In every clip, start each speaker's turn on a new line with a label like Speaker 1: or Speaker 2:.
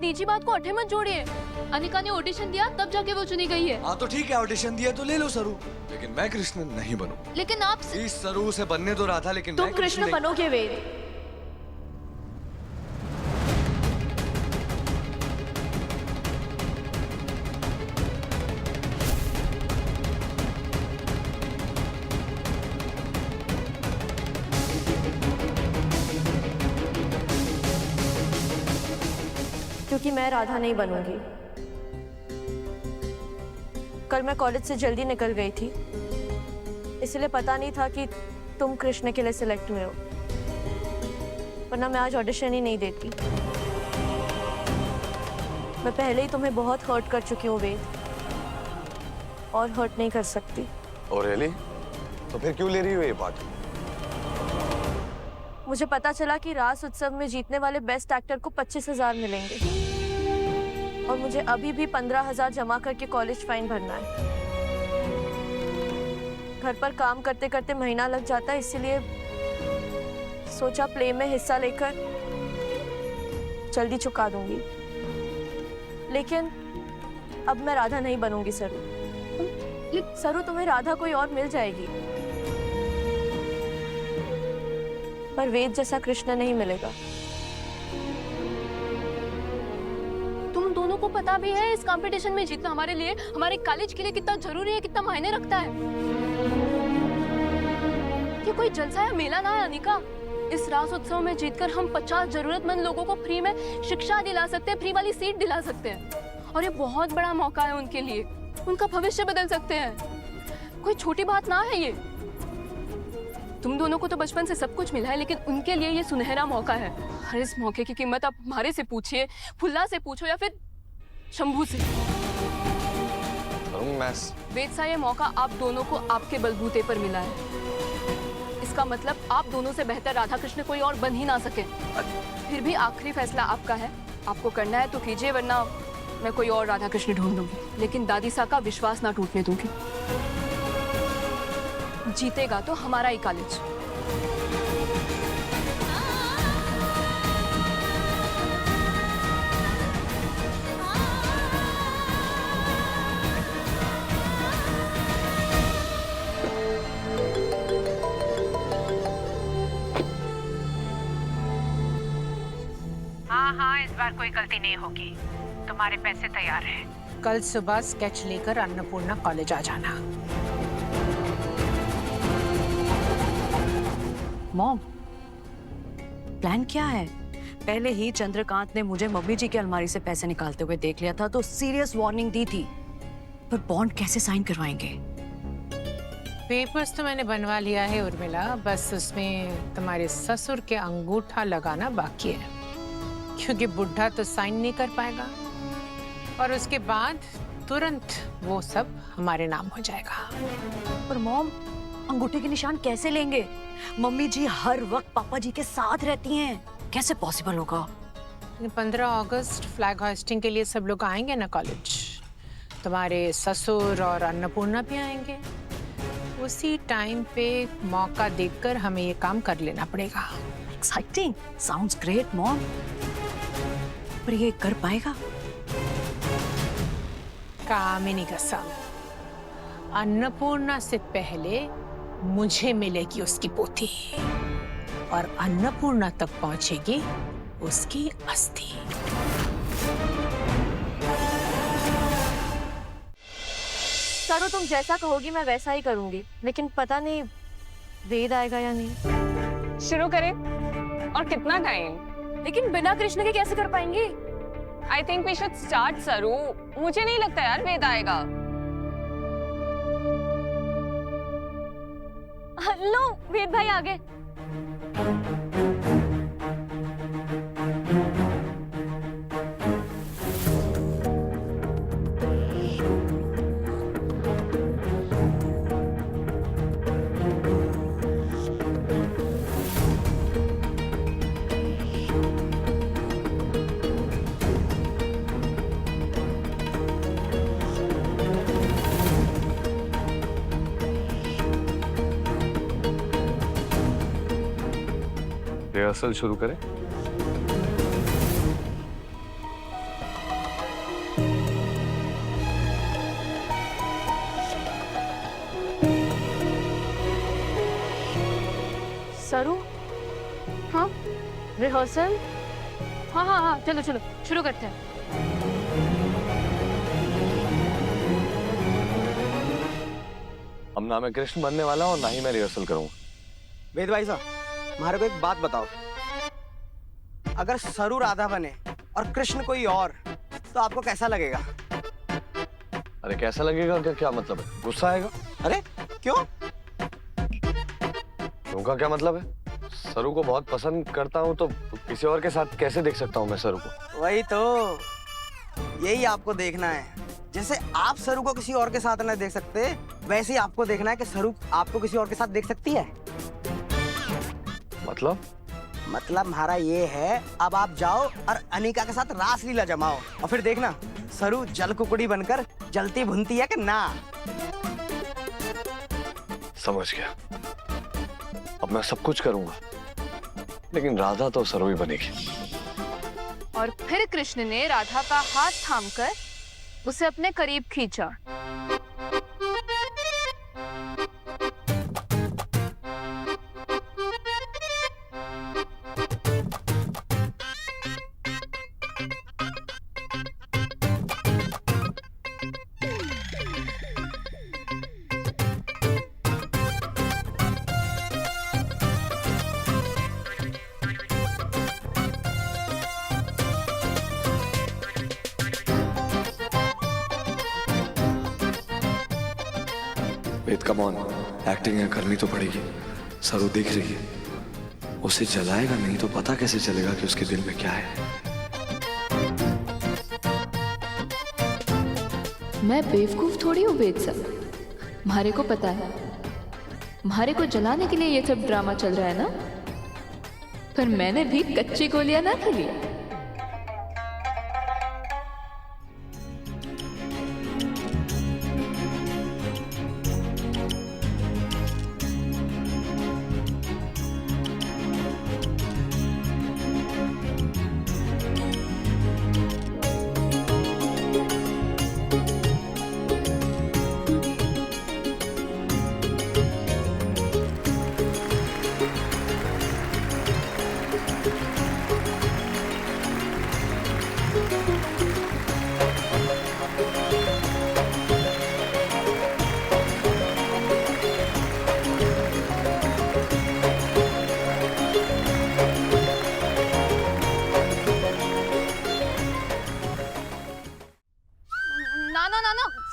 Speaker 1: दीजिए बात को अठे मत जोड़िए। अनिका ने ऑडिशन दिया तब जाके वो चुनी गई है।
Speaker 2: हाँ तो ठीक है, ऑडिशन दिया तो ले लो सरू, लेकिन मैं कृष्ण नहीं बनूं।
Speaker 1: लेकिन आप
Speaker 2: इस सरू से बनने तो रहा था, लेकिन
Speaker 3: तुम
Speaker 2: मैं
Speaker 3: कृष्ण बनोगे वेद। क्योंकि मैं राधा नहीं बनूंगी। कल मैं कॉलेज से जल्दी निकल गई थी, इसलिए पता नहीं था कि तुम कृष्ण के लिए सिलेक्ट हुए हो, वरना मैं आज ऑडिशन ही नहीं देती। मैं पहले ही तुम्हें बहुत हर्ट कर चुकी हूँ वेद, और हर्ट नहीं कर सकती।
Speaker 4: और रियली? तो फिर क्यों ले रही हो ये पार्ट?
Speaker 3: मुझे पता चला कि रास उत्सव में जीतने वाले बेस्ट एक्टर को 25,000 मिलेंगे, और मुझे अभी भी 15,000 जमा करके कॉलेज फाइन भरना है। घर पर काम करते करते महीना लग जाता है, इसीलिए सोचा प्ले में हिस्सा लेकर जल्दी चुका दूंगी। लेकिन अब मैं राधा नहीं बनूंगी सरू। सरू, तुम्हें राधा कोई और मिल जाएगी, पर वेद जैसा कृष्ण नहीं मिलेगा।
Speaker 1: तुम दोनों को पता भी है इस कंपटीशन में जीतना हमारे लिए, हमारे कॉलेज के लिए कितना जरूरी है, कितना मायने रखता है। ये कोई जलसा या मेला ना है अनिका। इस रास उत्सव में जीतकर हम 50 जरूरतमंद लोगों को फ्री में शिक्षा दिला सकते हैं, फ्री वाली सीट दिला सकते हैं, और ये बहुत बड़ा मौका है उनके लिए। उनका भविष्य बदल सकते हैं। कोई छोटी बात ना है ये। तुम दोनों को तो बचपन से सब कुछ मिला है, लेकिन उनके लिए ये सुनहरा मौका है। हर इस मौके की कीमत आप हमारे से पूछिए, फुल्ला से पूछो, या फिर शंभू से। वेद सा ये मौका आप दोनों को आपके बलबूते पर मिला है। इसका मतलब आप दोनों से बेहतर राधा कृष्ण कोई और बन ही ना सके। फिर भी आखिरी फैसला आपका है। आपको करना है तो कीजिए, वरना मैं कोई और राधा कृष्ण ढूंढ लूंगी। लेकिन दादी सा का विश्वास ना टूटने दूंगी। जीतेगा तो हमारा ही कॉलेज।
Speaker 5: हाँ, इस बार कोई गलती नहीं होगी। तुम्हारे पैसे तैयार हैं।
Speaker 6: कल सुबह स्केच लेकर अन्नपूर्णा कॉलेज आ जाना।
Speaker 7: मॉम, प्लान क्या है? पहले ही चंद्रकांत ने मुझे मम्मी जी की अलमारी से पैसे निकालते हुए देख लिया था, तो सीरियस वार्निंग दी थी। पर बॉन्ड कैसे साइन करवाएंगे?
Speaker 6: पेपर्स तो मैंने बनवा लिया है उर्मिला, बस उसमें तुम्हारे ससुर के अंगूठा लगाना बाकी है, क्योंकि बुढ़ा तो साइन नहीं कर पाएगा, और उसके बाद तुरंत वो सब हमारे नाम हो जाएगा।
Speaker 7: पर मॉम, अंगूठे के निशान कैसे लेंगे? मम्मी जी हर वक्त पापा जी के साथ रहती हैं, कैसे पॉसिबल होगा?
Speaker 6: 15 अगस्त फ्लैग होस्टिंग के लिए सब लोग आएंगे ना कॉलेज। तुम्हारे ससुर और अन्नपूर्णा भी आएंगे। उसी टाइम पे मौका देखकर हमें ये काम कर लेना पड़ेगा।
Speaker 7: Exciting, sounds great mom. पर ये कर पाएगा?
Speaker 6: कामिनी कसम, अन्नपूर्णा से पहले मुझे मिलेगी उसकी पोथी, और अन्नपूर्णा तक पहुंचेगी उसकी अस्थि।
Speaker 3: सरू, तुम जैसा कहोगी मैं वैसा ही करूंगी, लेकिन पता नहीं वेद आएगा या नहीं।
Speaker 8: शुरू करें? और कितना टाइम?
Speaker 3: लेकिन बिना कृष्ण के कैसे कर पाएंगे?
Speaker 8: I think we should start सरू। मुझे नहीं लगता यार वेद आएगा।
Speaker 3: लो, वेद भाई आ गए।
Speaker 4: रिहर्सल शुरू करें?
Speaker 3: सरू,
Speaker 1: हाँ
Speaker 3: रिहर्सल?
Speaker 1: हाँ हाँ हाँ, चलो चलो शुरू करते हैं।
Speaker 4: अब ना मैं कृष्ण बनने वाला हूँ और ना ही मैं रिहर्सल करूंगा।
Speaker 9: वेद भाई साहब, हमारे को एक बात बताओ, अगर सरू राधा बने और कृष्ण कोई और, तो आपको कैसा लगेगा?
Speaker 4: अरे कैसा लगेगा? क्या मतलब है? गुस्सा आएगा?
Speaker 9: अरे क्यों?
Speaker 4: क्यों का क्या मतलब है? सरू को बहुत पसंद करता हूँ, तो किसी और के साथ कैसे देख सकता हूँ मैं सरू को?
Speaker 9: वही तो, यही आपको देखना है। जैसे आप सरू को किसी और के साथ नहीं देख सकते, वैसे ही आपको देखना है कि सरू आपको किसी और के साथ देख सकती है।
Speaker 4: मतलब
Speaker 9: हमारा ये है, अब आप जाओ और अनिका के साथ रासलीला जमाओ और फिर देखना सरू जल कुकड़ी बनकर जलती भुनती है कि ना।
Speaker 4: समझ गया। अब मैं सब कुछ करूंगा, लेकिन राधा तो सरू ही बनेगी।
Speaker 1: और फिर कृष्ण ने राधा का हाथ थामकर उसे अपने करीब खींचा।
Speaker 2: वेद कम ऑन, एक्टिंग है करनी तो पड़ेगी। सरू देख रही है, उसे जलाएगा नहीं तो पता कैसे चलेगा कि उसके दिल में क्या है।
Speaker 1: मैं बेवकूफ थोड़ी हूँ वेद सर, म्हारे को पता है म्हारे को जलाने के लिए ये सब ड्रामा चल रहा है ना, पर मैंने भी कच्ची गोलियां ना खेली।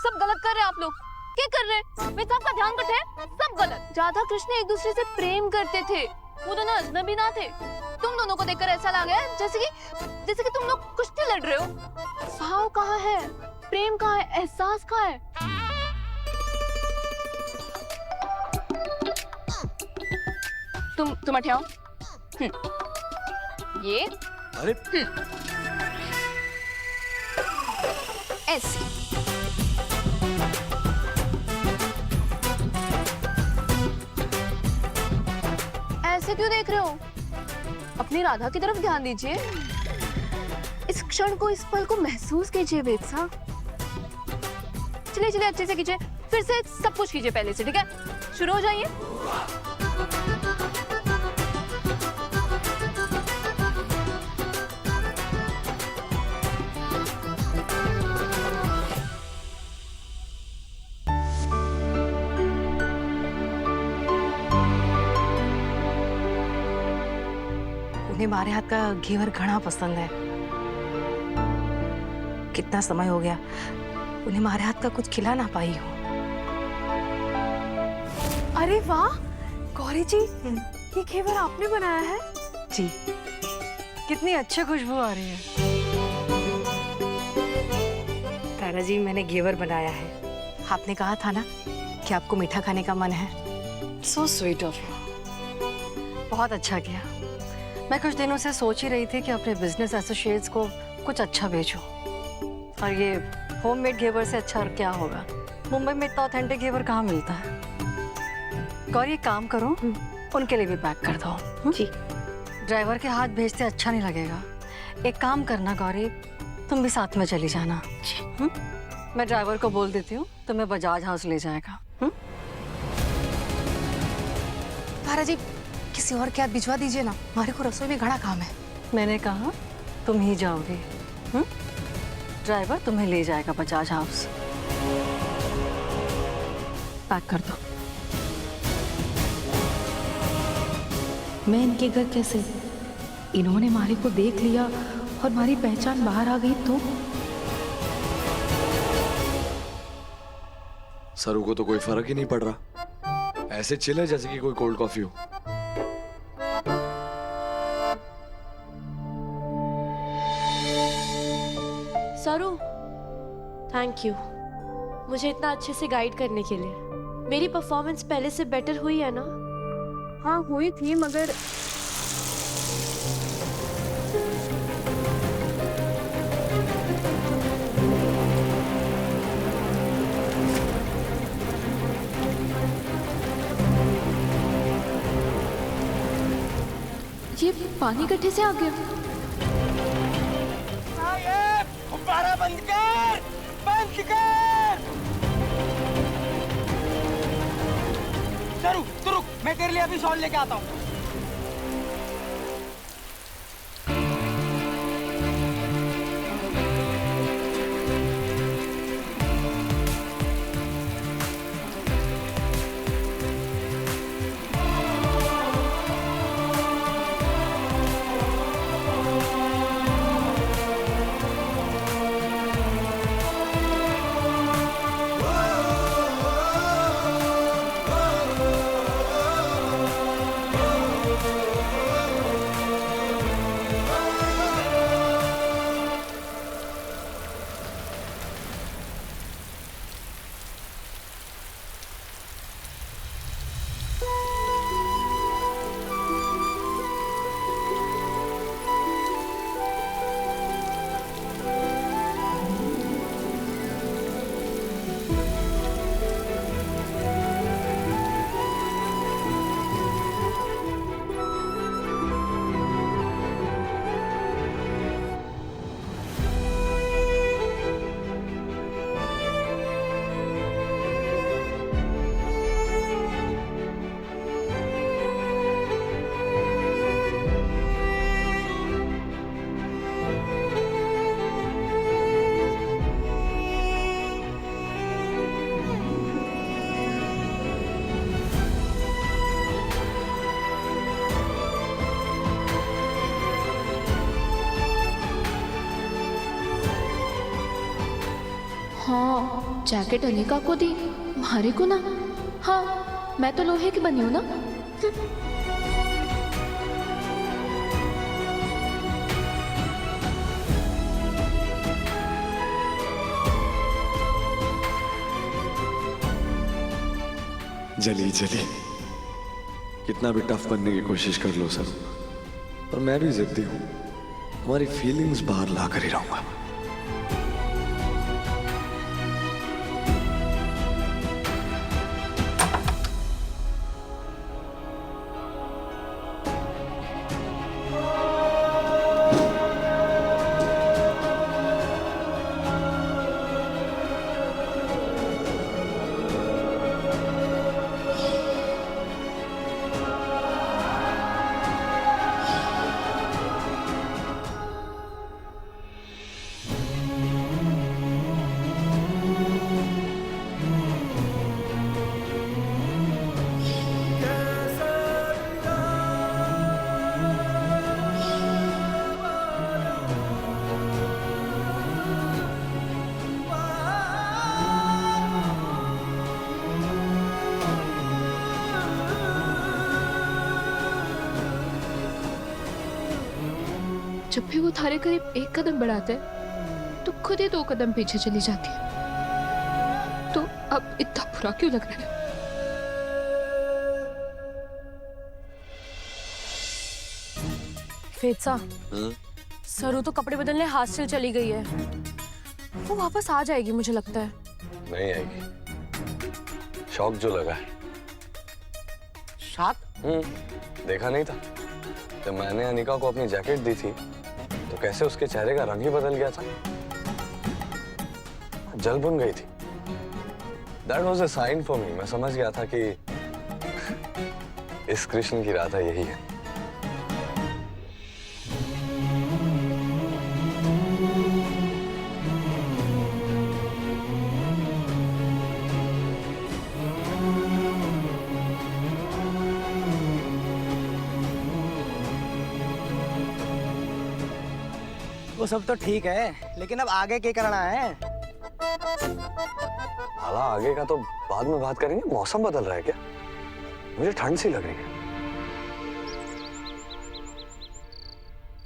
Speaker 1: सब गलत कर रहे हैं आप लोग। क्या कर रहे हैं? मैं सबका ध्यान रखे, सब गलत। राधा कृष्ण एक दूसरे से प्रेम करते थे, वो दोनों अजनबी ना थे। तुम दोनों को देखकर ऐसा लगा है जैसे कि तुम लोग कुश्ती लड़ रहे हो। भाव कहाँ है, प्रेम कहाँ है, एहसास कहाँ है? तुम हटाओ। ये
Speaker 2: अरे
Speaker 1: ऐसे ऐसे क्यों देख रहे हो? अपनी राधा की तरफ ध्यान दीजिए। इस क्षण को, इस पल को महसूस कीजिए वेद साहब। चलिए चलिए अच्छे से कीजिए, फिर से सब कुछ कीजिए पहले से, ठीक है? शुरू हो जाइए।
Speaker 10: उन्हें हमारे हाथ का घेवर घना पसंद है। कितना समय हो गया उन्हें हमारे हाथ का कुछ खिला ना पाई हूँ।
Speaker 3: अरे वाह गौरी जी, ये घेवर आपने बनाया है?
Speaker 10: जी, कितनी अच्छी खुशबू आ रही है। तारा जी, मैंने घेवर बनाया है। आपने कहा था ना कि आपको मीठा खाने का मन है। So sweet of you. बहुत अच्छा किया। मैं कुछ दिनों से सोच ही रही थी कि अपने बिजनेस एसोसिएट्स को कुछ अच्छा भेजूं। और ये होममेड घेवर से अच्छा और क्या होगा। मुंबई में इतना ऑथेंटिक घेवर कहाँ मिलता है। गौरी, एक काम करो, उनके लिए भी पैक कर दो। जी। ड्राइवर के हाथ भेजते अच्छा नहीं लगेगा। एक काम करना गौरी, तुम भी साथ में चली जाना। जी। मैं ड्राइवर को बोल देती हूँ, तुम्हें बजाज हाउस ले जाएगा।
Speaker 3: तारा जी,
Speaker 10: किसी और के हाथ भिजवा दीजिए ना, हमारे को रसोई में घड़ा काम है। मैंने कहा तुम ही जाओगे। ड्राइवर तुम्हें ले जाएगा बजाज हाउस। पैक कर दो। मैं इनके घर कैसे? इन्होंने मारी को देख लिया और हमारी पहचान बाहर आ गई तो?
Speaker 2: सरू को तो कोई फर्क ही नहीं पड़ रहा, ऐसे चिल है जैसे कि कोई कोल्ड कॉफी हो।
Speaker 3: सरू, थैंक यू मुझे इतना अच्छे से गाइड करने के लिए। मेरी परफॉर्मेंस पहले से बेटर हुई है ना?
Speaker 8: हाँ हुई थी, मगर
Speaker 1: ये पानी गड्ढे से आ गया।
Speaker 9: बंद कर, बंद कर। सरू तू रुक, मैं तेरे लिए अभी शॉल लेके आता हूँ।
Speaker 1: हाँ, जैकेट अनिका को दी, मारे को ना। हाँ, मैं तो लोहे की बनी हूं ना।
Speaker 2: जली जली, कितना भी टफ बनने की कोशिश कर लो सर, पर मैं भी जिद्दी हूं। हमारी फीलिंग्स बाहर ला कर ही रहूंगा।
Speaker 1: जब भी वो थारे करीब एक कदम बढ़ाते तो खुद ही 2 कदम पीछे चली जाती है। तो अब इतना बुरा क्यों लग रहा है?
Speaker 3: फेतसा, सरू तो कपड़े बदलने हॉस्टल चली गई है। वो वापस आ जाएगी मुझे लगता है।
Speaker 4: नहीं आएगी, शौक जो लगा है।
Speaker 9: शॉक?
Speaker 4: देखा नहीं था जब मैंने अनिका को अपनी जैकेट दी थी तो कैसे उसके चेहरे का रंग ही बदल गया था, जल बुन गई थी। That was a sign for me। मैं समझ गया था कि इस कृष्ण की राधा यही है।
Speaker 9: वो सब तो ठीक है, लेकिन अब आगे क्या करना है?
Speaker 4: हाला आगे का तो बाद में बात करेंगे। मौसम बदल रहा है क्या? मुझे ठंड सी लग रही है।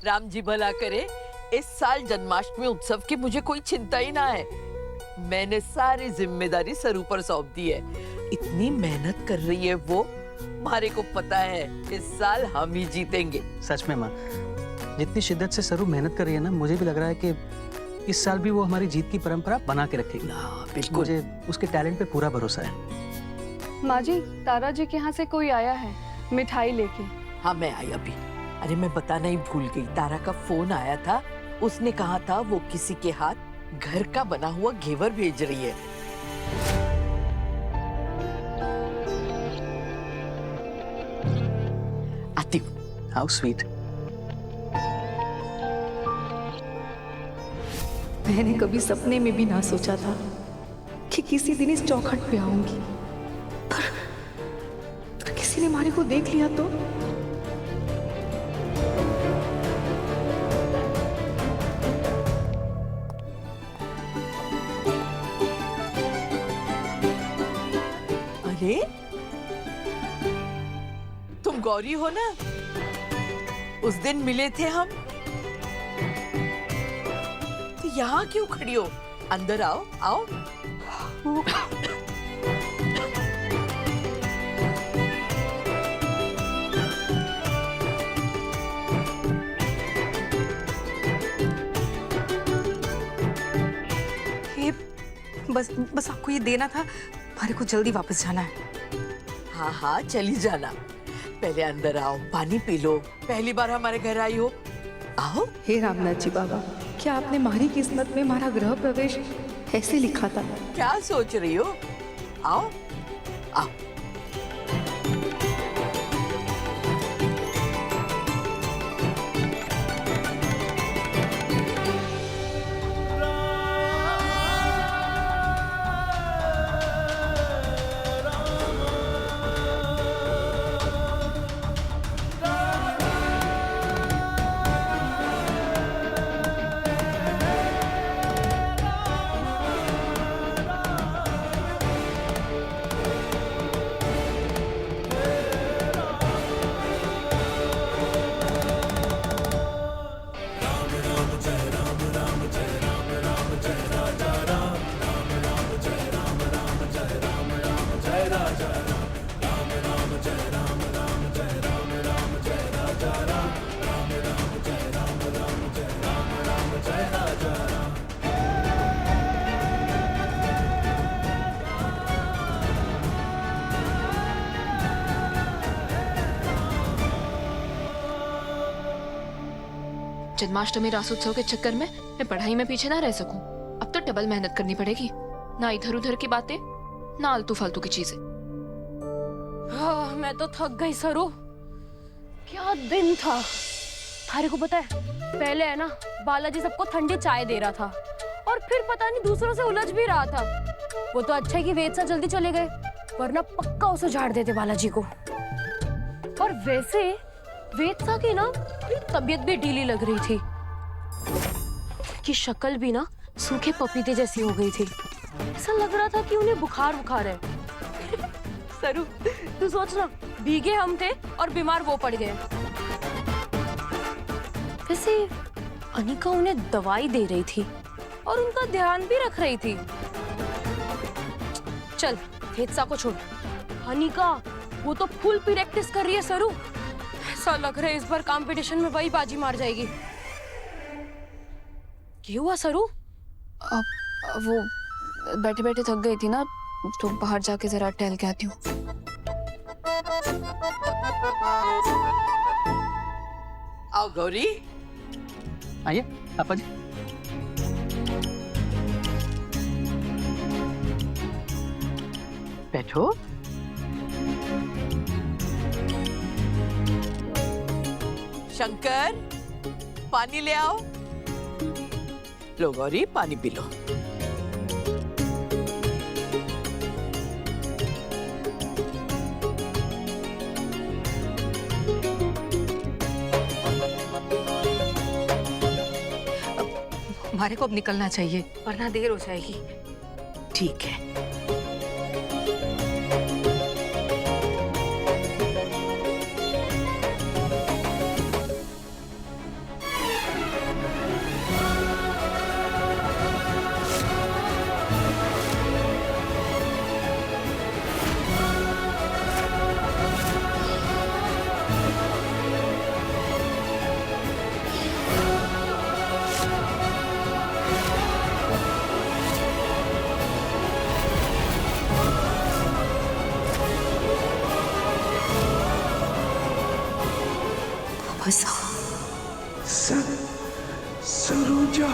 Speaker 11: राम जी भला करे, इस साल जन्माष्टमी उत्सव की मुझे कोई चिंता ही ना है। मैंने सारी जिम्मेदारी सरू पर सौंप दी है। इतनी मेहनत कर रही है वो, हमारे को पता है इस साल हम ही जीतेंगे।
Speaker 12: सच में माँ, जितनी शिद्दत से सरू मेहनत कर रही है ना, मुझे भी लग रहा है कि इस साल भी वो हमारी जीत की परंपरा बना के रखेगी।
Speaker 11: बिल्कुल,
Speaker 12: मुझे उसके टैलेंट पे पूरा भरोसा है।
Speaker 1: माँ जी, तारा जी के यहाँ से कोई आया है मिठाई लेके।
Speaker 11: हाँ मैं आई अभी। अरे मैं बताना ही भूल गई, तारा का फोन आया था। उसने कहा था वो किसी के हाथ घर का बना हुआ घेवर भेज रही है। आती हूँ।
Speaker 12: How sweet.
Speaker 10: मैंने कभी सपने में भी ना सोचा था कि किसी दिन इस चौखट पे आऊंगी, पर किसी ने हमारे को देख लिया तो।
Speaker 11: अरे तुम गौरी हो ना? उस दिन मिले थे हम। तो यहाँ क्यों खड़ी हो? अंदर आओ, आओ।
Speaker 10: ये बस आपको ये देना था, हमारे को जल्दी वापस जाना है।
Speaker 11: हाँ हाँ चली जाना। पहले अंदर आओ, पानी पी लो। पहली बार हमारे घर आई हो। आओ।
Speaker 10: हे रामनाथ जी बाबा, क्या आपने हमारी किस्मत में हमारा गृह प्रवेश ऐसे लिखा था?
Speaker 11: क्या सोच रही हो? आओ आओ।
Speaker 1: जन्माष्टमी रासोत्सव के चक्कर में मैं पढ़ाई में पीछे ना रह सकूं। अब तो डबल मेहनत करनी पड़ेगी। ना इधर उधर की बातें, ना आलतू फालतू की चीजें। मैं तो थक गई सरू। क्या दिन था। थारे को पता है, पहले है ना बालाजी सबको ठंडी चाय दे रहा था, और फिर पता नहीं दूसरों से उलझ भी रहा था। वो तो अच्छा है कि वेद सा जल्दी चले गए, वरना पक्का उसे झाड़ देते बालाजी को। और वैसे वेद सा की ना तबीयत भी ढीली लग रही थी, कि शक्ल भी ना सूखे पपीते जैसी हो गई थी। ऐसा लग रहा था कि उन्हें बुखार है। सरू तू सोच ना, भीगे हम थे और बीमार वो पड़ गए। वैसे अनिका उन्हें दवाई दे रही थी और उनका ध्यान भी रख रही थी। चल हेत्सा को छोड़, अनिका वो तो फुल प्रैक्टिस कर रही है सरू। ऐसा लग रहा है इस बार कंपटीशन में वही बाजी मार जाएगी। क्या हुआ सरू? वो बैठे बैठे थक गई थी ना, तो बाहर जाके जरा टहल के आती हूँ।
Speaker 11: आओ गौरी।
Speaker 12: आइए पापा जी। बैठो।
Speaker 11: शंकर, पानी ले आओ। लो गौरी, पानी पी लो।
Speaker 10: हमारे को अब निकलना चाहिए वरना देर हो जाएगी।
Speaker 11: ठीक है।
Speaker 10: बस
Speaker 2: सरोजा।